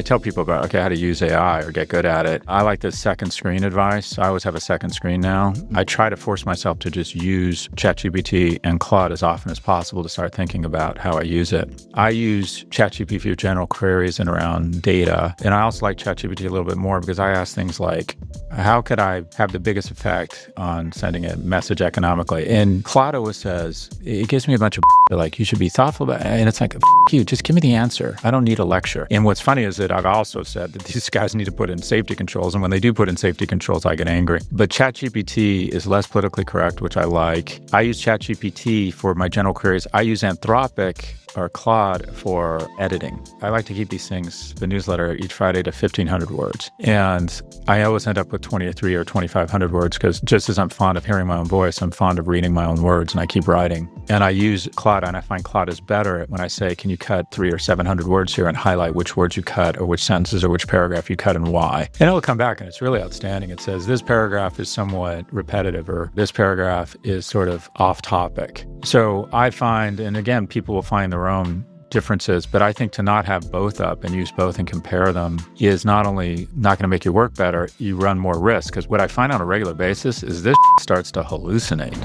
I tell people about, okay, how to use AI or get good at it. I like the second screen advice. I always have a second screen now. I try to force myself to just use ChatGPT and Claude as often as possible to start thinking about how I use it. I use ChatGPT for general queries and around data. And I also like ChatGPT a little bit more because I ask things like, how could I have the biggest effect on sending a message economically? And Claude always says, it gives me a bunch of like, you should be thoughtful about it. And it's like, you, just give me the answer. I don't need a lecture. And what's funny is that I've also said that these guys need to put in safety controls. And when they do put in safety controls, I get angry. But ChatGPT is less politically correct, which I like. I use ChatGPT for my general queries. I use Anthropic or Claude for editing. I like to keep these things, the newsletter, each Friday to 1,500 words. And I always end up with 23 or 2,500 words because just as I'm fond of hearing my own voice, I'm fond of reading my own words, and I keep writing. And I use Claude, and I find Claude is better when I say, can you cut 300 or 700 words here and highlight which words you cut or which sentences or which paragraph you cut and why. And it'll come back and it's really outstanding. It says this paragraph is somewhat repetitive or this paragraph is sort of off topic. So I find, and again, people will find their own differences, but I think to not have both up and use both and compare them is not only not going to make your work better, you run more risk. Because what I find on a regular basis is this starts to hallucinate.